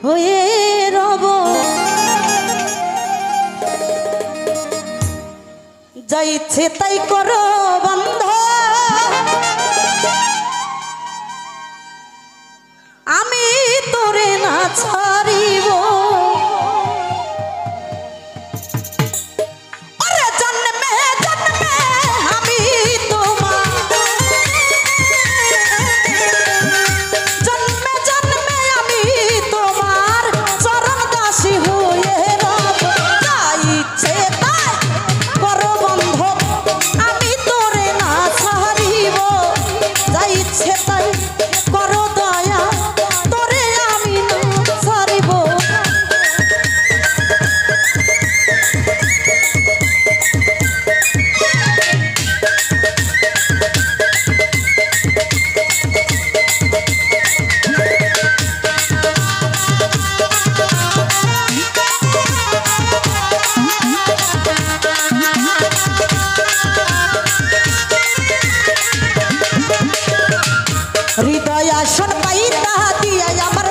হয়ে রব যা ইচ্ছে তাই করো বন্ধ আমি তোরে না ছাড়িব হৃদয় আসন পাইতা দিয়া আমার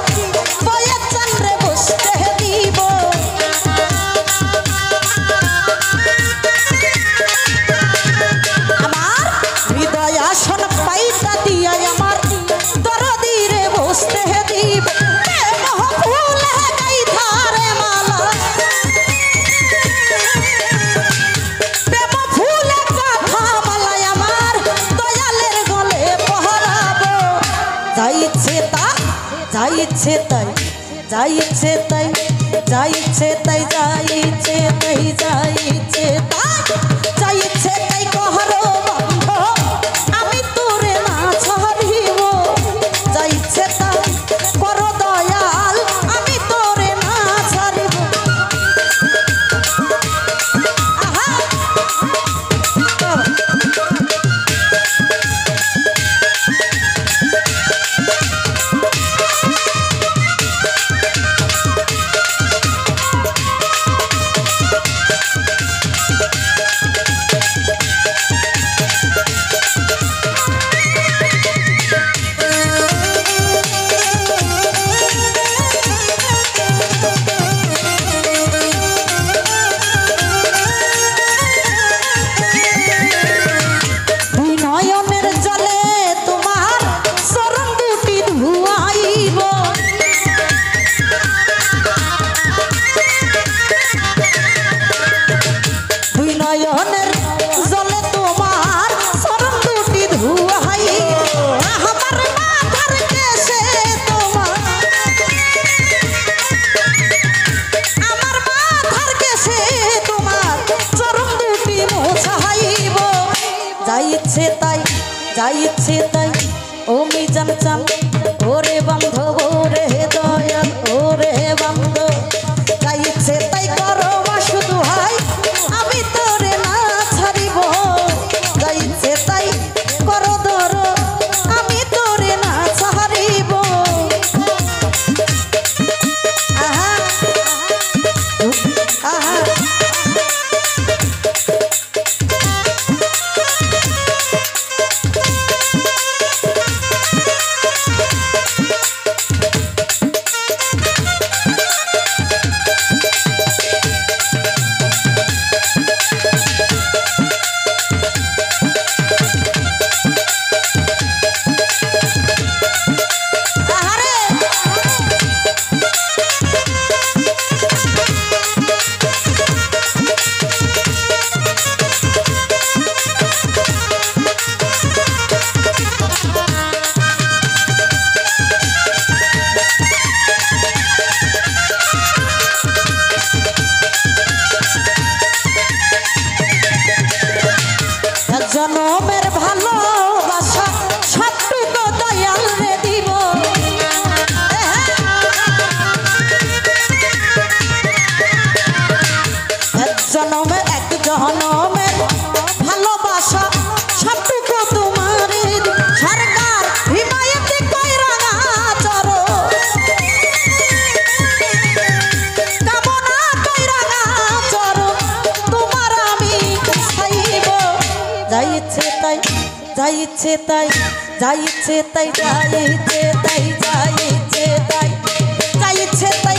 বয়ে চন্দ্রে বসতে দিব আমার হৃদয় আসন পাইতা দিয়া আমার দরদিরে বসতে দিব ফুলে গাইধারে মালা প্রেম ফুলে কথা মালায় আমার দয়ালের গলে পহরাবো যাইছে তাই যাইছে তাই যাইছে তাই যাইছে তাই যাইছে তাই যাইছে তাই যাইছে তাই কহরো বন্ধ আমি তোরে না ছাড়িব যাইছে তাই করো দয়াল আমি তোরে না ছাড়িব আহা যাইছে তাই ও মিজান চান ওরে বান্ধব ওরে দয়াল ওরে বান্ধব যাইছে তাই করো শুধু হাই আমি তোরে না ছাড়িব যাইছে তাই করো ধর আমি তোরে না ছাড়িব আহা আহা জনমের ভালোবাসা সবটুকু দয়াল রে দিব জনমের এক জনমের ভালোবাসা সবটুকু তোমার সরকার হিমায়তে কইরা না চরো কামনা কইরা না চরো তোমার আমি চাইব যাইছে তাই যাইছে তাই যাইছে তাই যাইছে তাই যাইছে তাই যাইছে তাই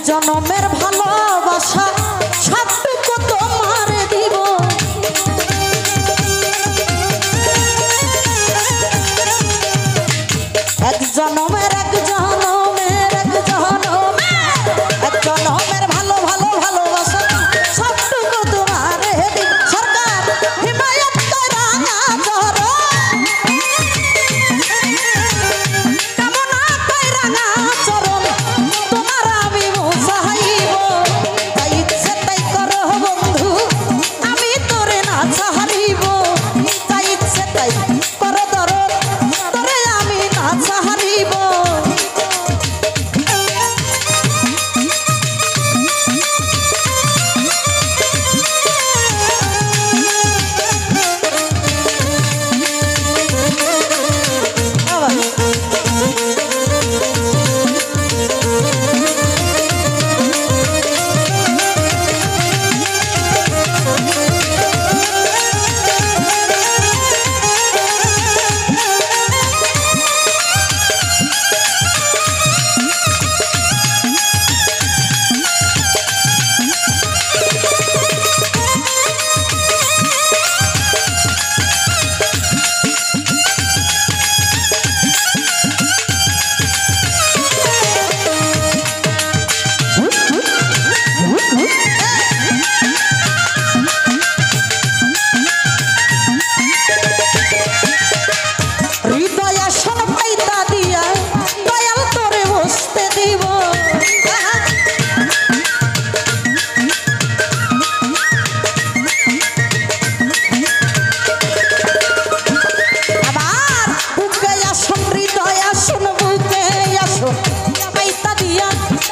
জনমের ভালোবাসা সবটুকু তোমার দিব এক জনমের ভালোবাসা সবটুকু তোমার দিব সরকার হিমায়ত কইরা ধরো কামনা কইরা না চরণ তোমার আমি মুসাহিব তাই ইচ্ছে তাই করো বন্ধু আমি তোরে না ছাড়িব তাই ইচ্ছে তাই করো দরদ তোরে আমি না ছাড়িব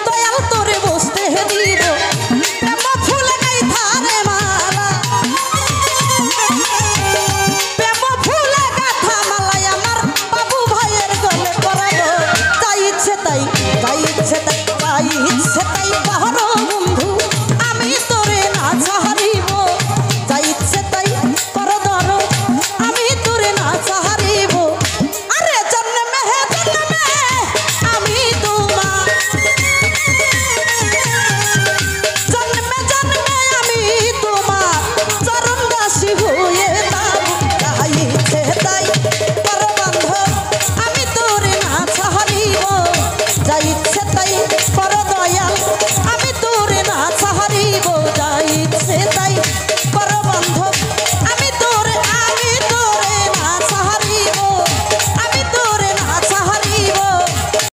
দয়াল তোরে বসতে দিব